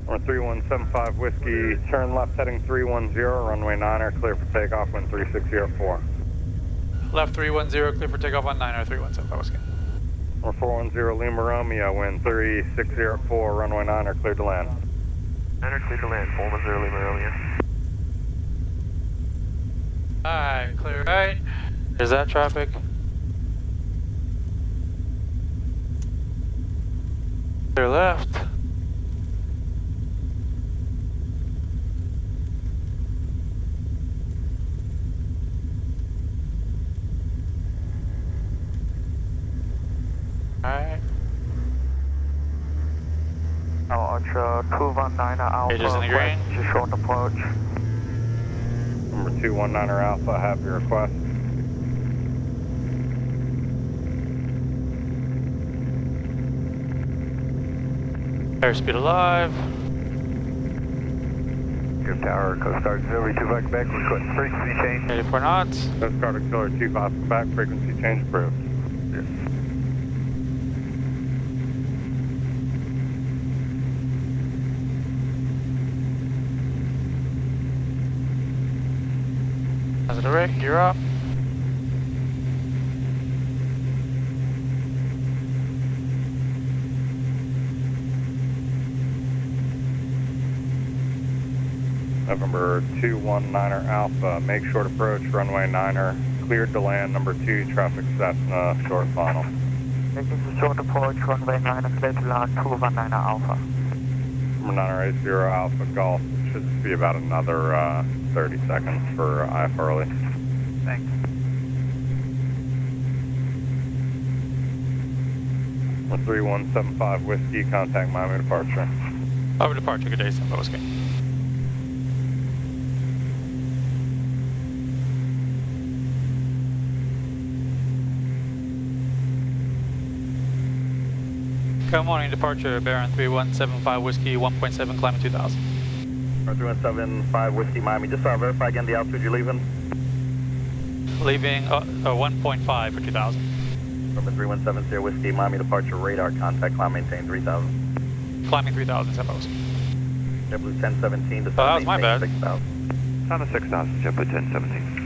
Number 3175 Whiskey, turn left heading 310, runway 9er, clear for takeoff, wind 3604. Left 310, clear for takeoff on 9er, 317 Whiskey. Number 410 Lima Romeo, wind 3604, runway 9er, clear to land. 9er, clear to land, 410 Lima Romeo. Alright, clear right. There's that traffic. Clear left. Alright. Ultra 219 Alpha, Pages in the green. to short approach. Number 219er Alpha, have your request. Airspeed alive. Your tower, Coast Guard auxiliary 25 back, request frequency change. 84 knots. Coast Guard auxiliary 25 back, frequency change approved. Yes. Positive Rick, you're up. November 219er Alpha, make short approach, runway 9er, cleared to land, number 2, traffic Cessna, short final. This is a short approach, runway 9er, clear to land, 219 Alpha. Number 9er 80 Alpha Golf, should just be about another 30 seconds for IF early. Thanks. Number 3175 Whiskey, contact Miami departure. Over departure, good day, San Whiskey. Good morning, departure, Baron 3175 Whiskey, 1.7, climbing 2000. Number 3175 Whiskey, Miami, just verify again the altitude you're leaving. Leaving 1.5 for 2000. Number 3170 Whiskey, Miami departure, radar, contact, climb, maintain 3000. Climbing 3000, San Whiskey. JetBlue 1017 to that was my bad. 6000. Sound of 6000, JetBlue 1017.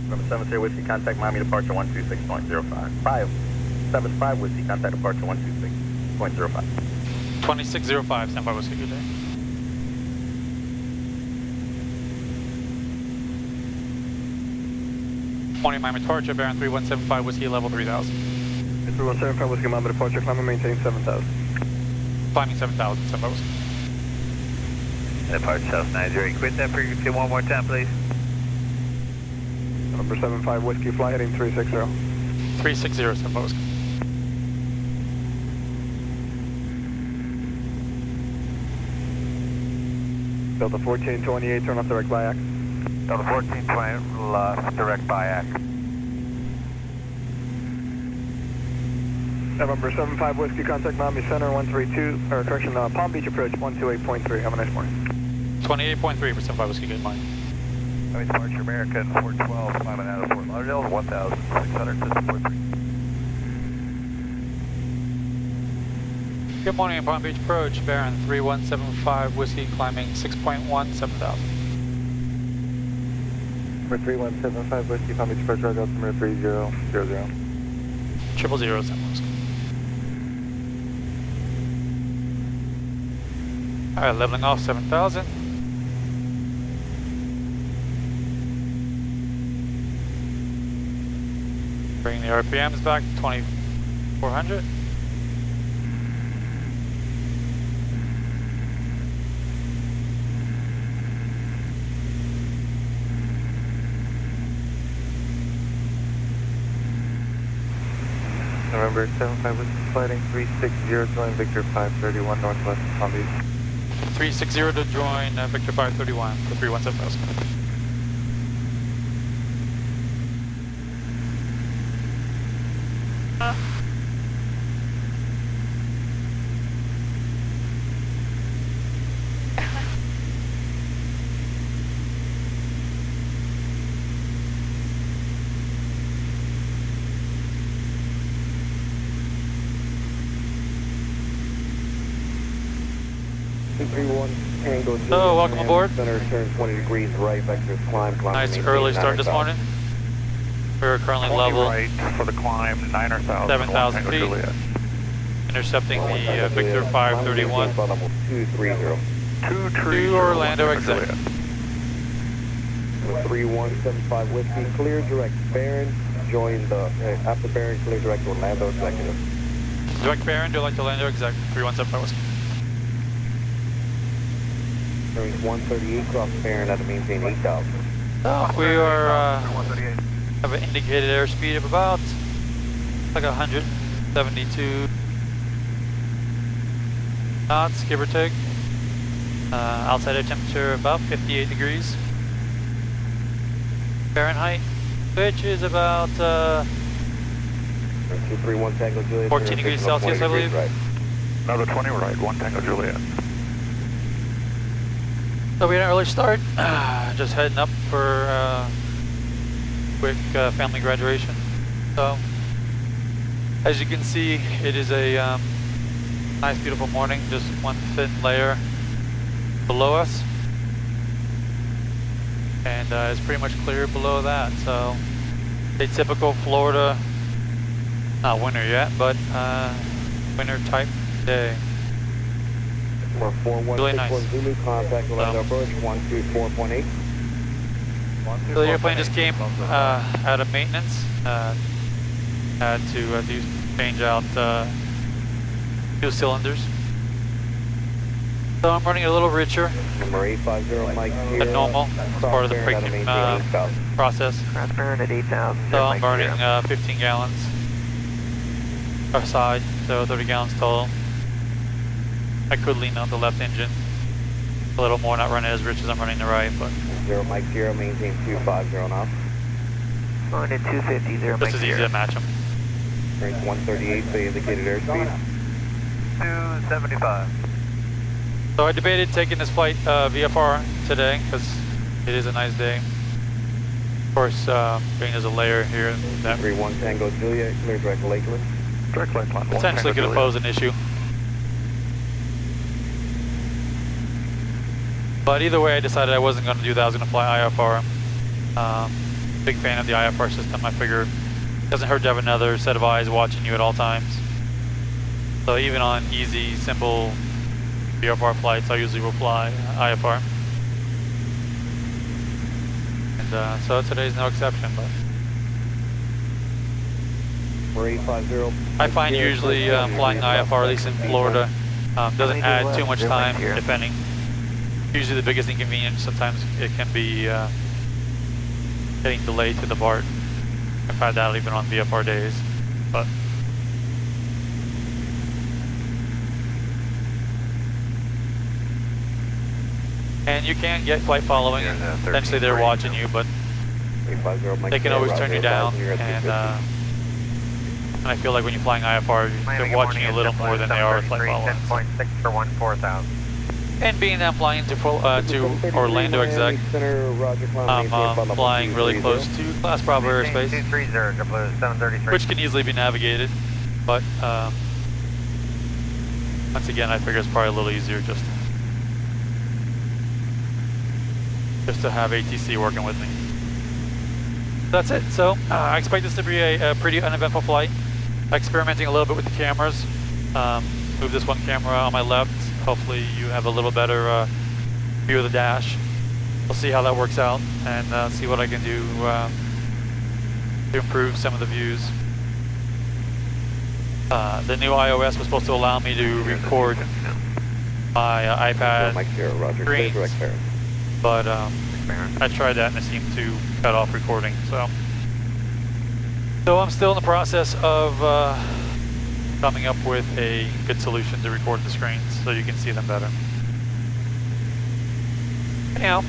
Number 70 Whiskey, contact Miami departure 126.05. 575 Whiskey, contact departure 126.05. 2605, San Whiskey, good day. Morning, Miami departure, Baron 3175 Whiskey, level 3000. 3175 Whiskey, Miami departure, climb and maintain 7000. Climbing 7000, San Whiskey. Departure South 90, quit that frequency one more time, please. Number 75 Whiskey, fly heading 360. 360, San Whiskey. Delta 1428, turn off direct biac. Delta 1420, left, direct biac. November 75 Whiskey, contact Miami Center 132, or correction, Palm Beach approach 128.3. Have a nice morning. 28.3 for San Whiskey, good morning. Miami departure American 412, climbing out of Fort Lauderdale, 1,600. Good morning, Palm Beach approach, Baron 3175 Whiskey, climbing 6.1, 7000. Number 3175 Whiskey, Palm Beach approach, radar altimeter 3000. 000, San Whiskey. Alright, leveling off 7000. Bring the RPMs back to 2400. November 75 Whiskey, sliding 360, join Victor 531 Northwest Palm Beach. 360 to join Victor 531 for 317 Whiskey. 231 Tango. So, welcome aboard. Center, turn 20 degrees right, vectors climb. Nice early start this morning. We're currently level right for the climb, 9,000. 7,000 feet. Juliet. Intercepting the Victor 531. 230. To Orlando exec. 3175 Whiskey, clear direct Barron, join the, after Barron, clear direct Orlando executive. Direct Barron, do like to Orlando exec, 3175 Whiskey. Turns 138, cross Barron at a maintain 8,000. So we are, have an indicated airspeed of about, like 172 knots, give or take. Outside air temperature about 58 degrees Fahrenheit, which is about 231 Tango Juliet. 14 degrees Celsius, I believe. Right. Another 20 right, 1 Tango Juliet. So we had an early start, just heading up for quick family graduation. So, as you can see, it is a nice, beautiful morning. Just one thin layer below us, and it's pretty much clear below that. So, a typical Florida, not winter yet, but winter type day. Really nice. Zulu, contact Orlando approach 124.8. So the airplane just came out of maintenance. Had to change out 2 cylinders. So I'm running a little richer Number 850 Mike than normal as part of the braking process. Cross Barron at 8,000. So I'm burning 15 gallons per side, so 30 gallons total. I could lean on the left engine a little more, not running as rich as I'm running the right, but 0 Mike 0, maintain 250 knots. Going at 250, 0 Mike 0. just as easy to match them. Range 138, so indicated airspeed. 275. So I debated taking this flight VFR today because it is a nice day. Of course, being there's a layer here that 31 Tango Juliet, clear direct Lakeland. Direct Lakeland. potentially could pose an issue. But either way, I decided I wasn't going to do that. I was going to fly IFR. Big fan of the IFR system. I figured it doesn't hurt to have another set of eyes watching you at all times. So even on easy, simple VFR flights, I usually will fly IFR. And so today's no exception. But We're 850. I find usually flying IFR, at least in Florida, doesn't add too much time, if any. Usually the biggest inconvenience, sometimes it can be getting delayed to the BART. I've had that even on VFR days. But and you can get flight following, and eventually they're watching you, but they can always turn you down, and I feel like when you're flying IFR, they're watching you a little more than they are flight following. 10.6 for 14,000. And being that I'm flying to Orlando exec, I'm flying really close to Class Bravo airspace, 733. which can easily be navigated, but once again, I figure it's probably a little easier just to have ATC working with me. That's it. So I expect this to be a pretty uneventful flight. Experimenting a little bit with the cameras. Move this one camera on my left. Hopefully you have a little better view of the dash. We'll see how that works out and see what I can do to improve some of the views. The new iOS was supposed to allow me to record my iPad screens, but I tried that and it seemed to cut off recording. So I'm still in the process of coming up with a good solution to record the screens so you can see them better. Anyhow,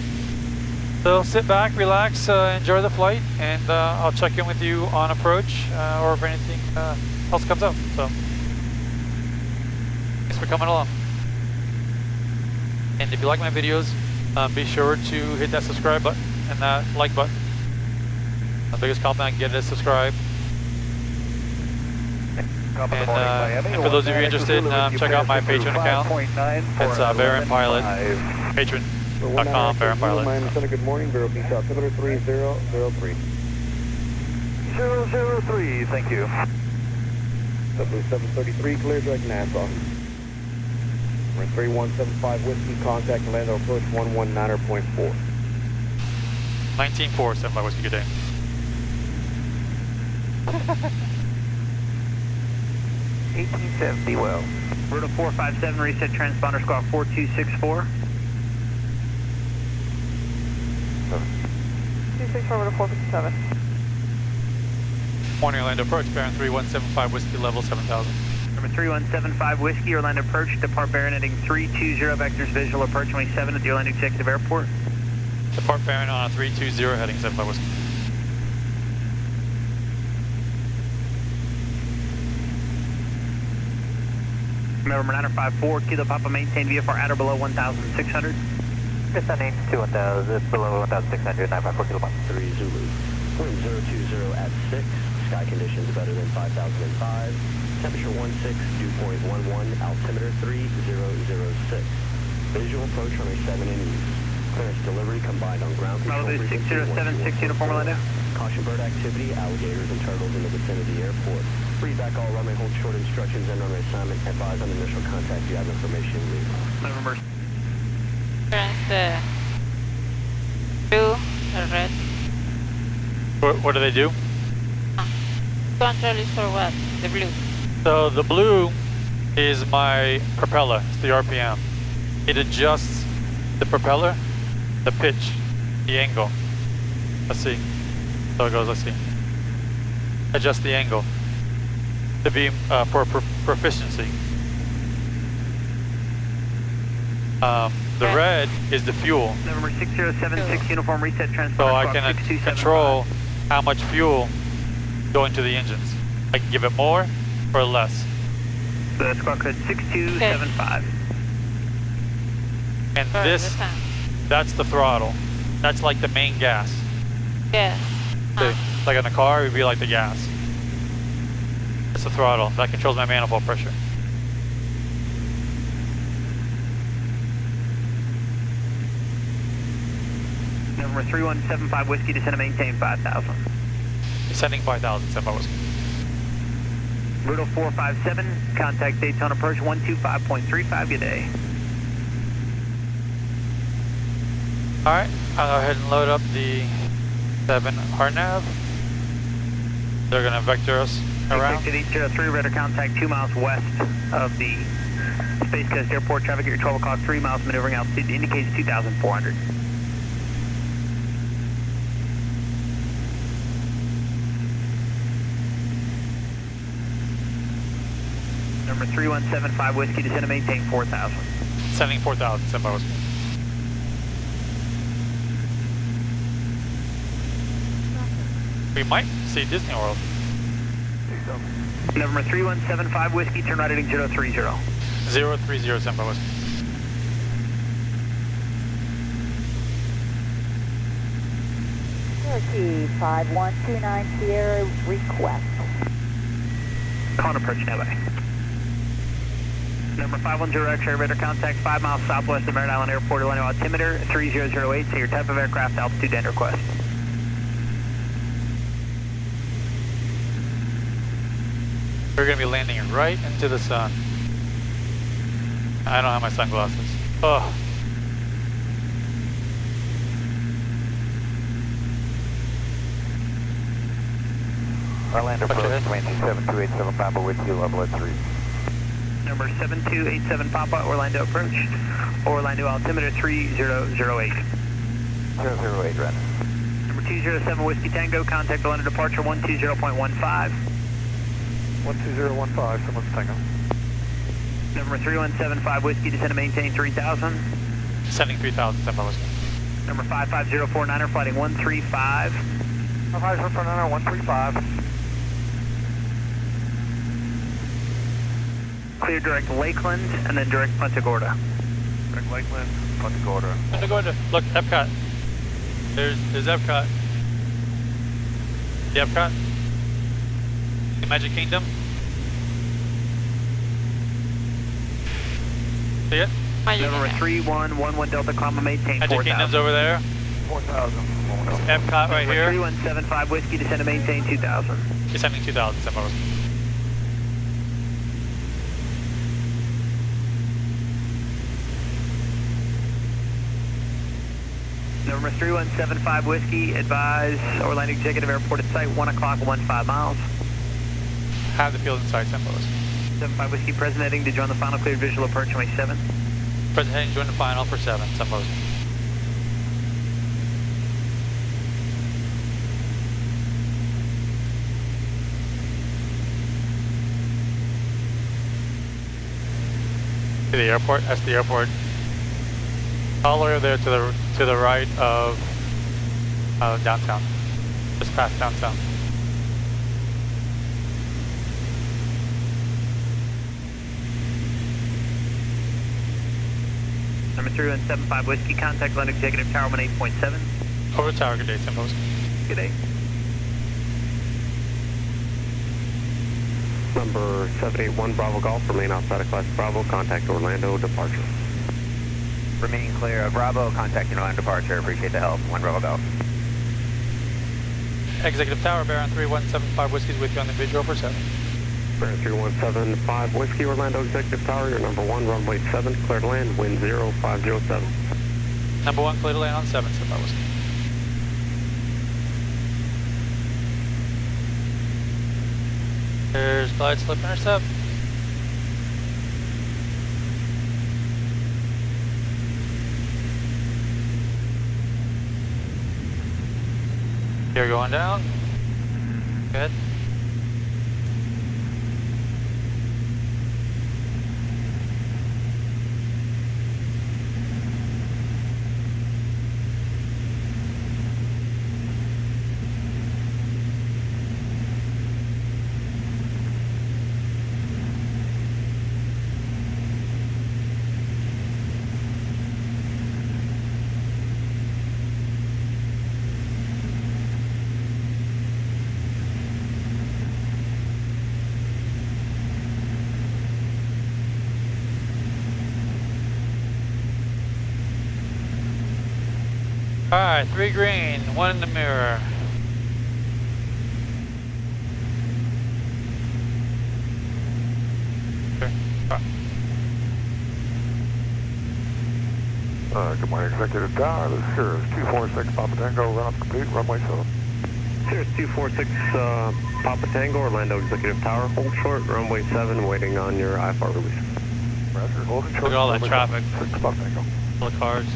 so sit back, relax, enjoy the flight, and I'll check in with you on approach or if anything else comes up. So thanks for coming along. And if you like my videos, be sure to hit that subscribe button and that like button. The biggest compliment I can get is subscribe. And for those of you interested, check out my Patreon account. It's Baron Pilot. Patreon.com, Baron Pilot. Miami Center, good morning. Vero Beach altimeter 3003. 003, thank you. W 733, clear direct Nassau. We're 3175 Whiskey, contact Orlando approach 119.4. 19-4, 75 Whiskey, good day. Well. Route 457, reset transponder squawk 4264. 264, route 457. Morning, Orlando approach, Baron 3175 Whiskey, level 7000. Number 3175 Whiskey, Orlando approach, depart Baron heading 320, vectors visual approach 27 at the Orlando Executive Airport. Depart Baron on a 320 heading 75 Whiskey. November 954, Kilo Papa, maintain VFR at or below 1,600. Descending to 1,000, it's below 1,600, 954 Kilo Papa. 3 Zulu. Wind 020 at 6. Sky conditions better than 5,005. Temperature 16, dew point 11, altimeter 3006. Visual approach runway 7 in use. Clearance delivery combined on ground control. Malibu 6076 uniform Orlando. Caution bird activity, alligators and turtles in the vicinity of the airport. Read back all runway hold short instructions and runway assignment. Advise on initial contact. You have information. Leave. November. The blue, the red. What do they do? Control is for what? The blue. So the blue is my propeller, it's the RPM. It adjusts the propeller, the pitch, the angle. Let's see. So it goes, let's see. Adjust the angle to be for proficiency. The red is the fuel. November 6076 uniform reset transponder. So I can control how much fuel going to the engines. I can give it more or less. The squawk code 6275. And this, that's the throttle. That's like the main gas. Yeah. So, like in a car, it would be like the gas. It's the throttle. That controls my manifold pressure. November 3175 Whiskey, descend and maintain 5,000. Descending 5,000, 75 Whiskey. Route 457, contact Daytona approach 125.35, good day. Alright, I'll go ahead and load up the 7 RNAV. They're going to vector us around. Exit 803, radar contact 2 miles west of the Space Coast Airport. Traffic at your 12 o'clock, 3 miles maneuvering altitude indicates 2,400. Number 3175 Whiskey, descend and maintain 4,000. Sending 4,000, 75 Whiskey. We might see Disney World. Number 3175 Whiskey, turn right heading 030. 030, 75 Whiskey. Cherokee 5129 Sierra request. Calling approach standby. Number 510 X-ray radar contact 5 miles southwest of Merritt Island Airport, Orlando altimeter 3008. Say your type of aircraft, altitude, and request. We're going to be landing right into the sun. I don't have my sunglasses. Oh. Orlando approach, maintain 7287 Papa Whiskey, level at 3. Number 7287 Papa, Orlando approach. Orlando altimeter 3008. 008, run. Number 207 Whiskey Tango, contact Orlando departure 120.15. 12015, someone's Tango. Number 3175 Whiskey, descend and maintain 3,000. Descending 3,000, 75 Whiskey. Number 55049er, flighting 135. 55049er, 135. Clear direct Lakeland and then direct Punta Gorda. Direct Lakeland, Punta Gorda. Punta Gorda. Look, Epcot. There's Epcot. The Epcot. The Magic Kingdom. See it? Number 3111 Delta, climb maintain Magic Kingdom's 4000. over there. 4,000. Epcot right here. 3175 Whiskey, descend to maintain 2000. Descending 2000, San Carlos. Number 3175 Whiskey, advise Orlando Executive Airport at site 1 o'clock, 15 miles. Have the field in sight, San Carlos. 75 Whiskey, present heading to join the final cleared visual approach on 7. Present heading, join the final for 7, San Carlos. To the airport, that's the airport. All the way there to the right of downtown. Just past downtown. Number 3175 Whiskey, contact London Executive Tower 18.7. Over the tower, good day, San Carlos. Good day. Number 781 Bravo Golf, remain outside of Class Bravo, contact Orlando, departure. Remaining clear of Bravo, contacting Orlando departure, appreciate the help. 1 Bravo Golf. Executive Tower, Baron 3175 Whiskey's with you on the visual for 7. Baron 3175 Whiskey, Orlando Executive Tower, your number 1, runway 7, clear to land, wind 0507. Number 1, clear to land on 7, San Carlos. There's glide slip intercept. You're going down. Good. Alright, 3 green, 1 in the mirror. Good morning, Executive Tower. This is Cirrus 246 Papa Tango, run up complete, runway 7. Cirrus 246 Papa Tango, Orlando Executive Tower, hold short, runway 7, waiting on your IFR release. Roger, holding short. Look at all that runway traffic. 7, 6 Papa Tango. All the cars.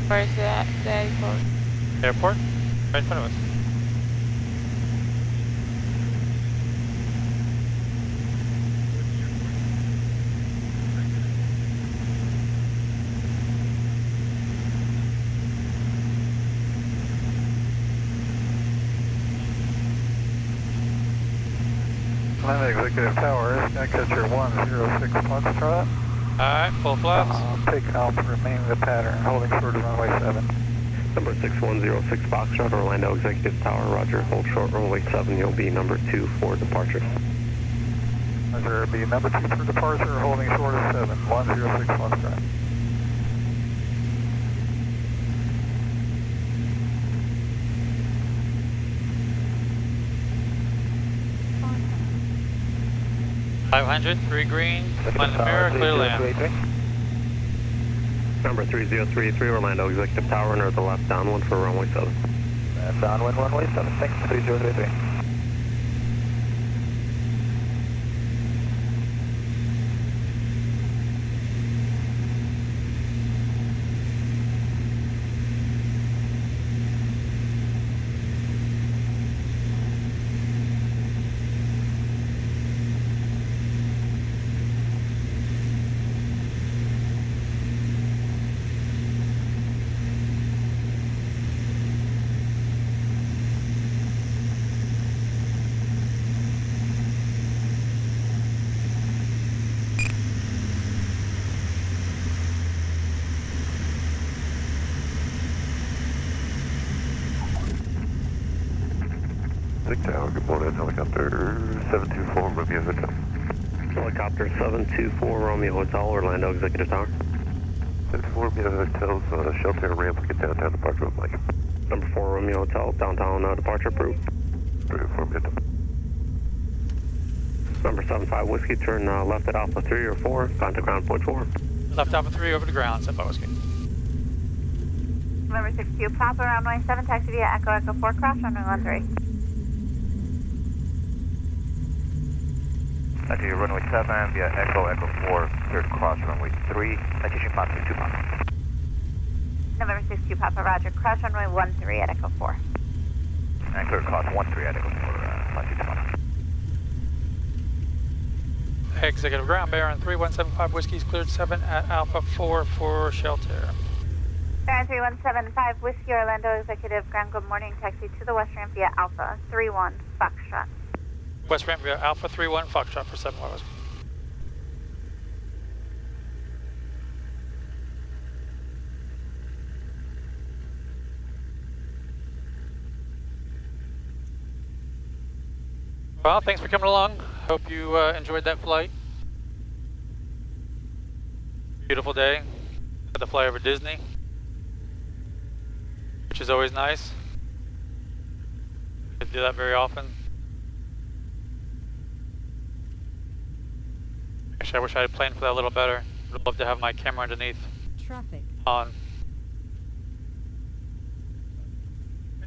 Where is the airport? Airport? Right in front of us. Atlanta Executive Tower, is going to catch your 106 Foxtrot. Alright, full flaps. Taking off, remaining the pattern, holding short of runway 7. Number 6106 Foxtrot, Orlando Executive Tower, roger, hold short, runway 7, you'll be number 2 for departure. Roger, be number 2 for departure, holding short of 7, 106 Foxtrot. $500, 3 green, 1 in the mirror, clear land. Number 3033 Orlando Executive Tower, enter the left downwind for runway 7. Downwind runway 7, thanks, 3033. Pacific Tower, good morning, helicopter 724 Romeo Hotel. Helicopter 724 Romeo Hotel, Orlando Executive Tower. 724 Romeo Hotel's shelter ramp, we get downtown departure with Mike. Number 4 Romeo Hotel, downtown departure approved. Approved for Romeo. Number 75 Whiskey, turn left at Alpha 3 or 4, contact ground point 4. Left Alpha 3 over to ground, 75 Whiskey. Number 62, Papa, runway 7, taxi via Echo Echo 4, cross runway 13. Taxi runway 7 via Echo Echo 4, cleared cross runway 3, citation clock 2 miles. November 62, Papa, roger, cross runway 13 at Echo 4. And cleared cross 13 at Echo 4, clock 2 miles. Executive ground, Baron 3175 Whiskey's cleared 7 at Alpha 4 for shelter. Baron 3175 Whiskey, Orlando Executive ground, good morning, taxi to the west ramp via Alpha 31 Foxtrot. West ramp via Alpha 31 Foxtrot for 7 Whiskey. Well, thanks for coming along. Hope you enjoyed that flight. Beautiful day. Had to fly over Disney, which is always nice. I do that very often. Actually, I wish I had planned for that a little better. Would love to have my camera underneath on.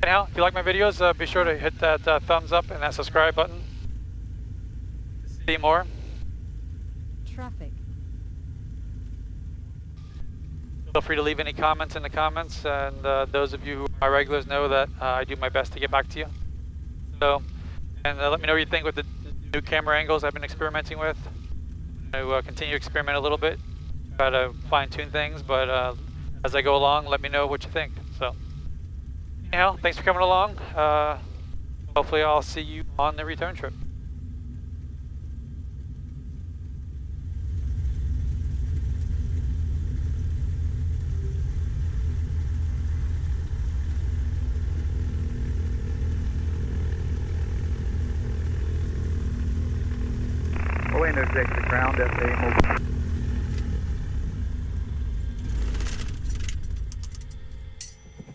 Anyhow, if you like my videos, be sure to hit that thumbs up and that subscribe button. See more. Feel free to leave any comments in the comments, and those of you who are my regulars know that I do my best to get back to you. So, and let me know what you think with the new camera angles I've been experimenting with. I'm going to continue to experiment a little bit, try to fine-tune things, but as I go along, let me know what you think. So, anyhow, thanks for coming along. Hopefully I'll see you on the return trip. Orlando Executive ground, FAA mobile.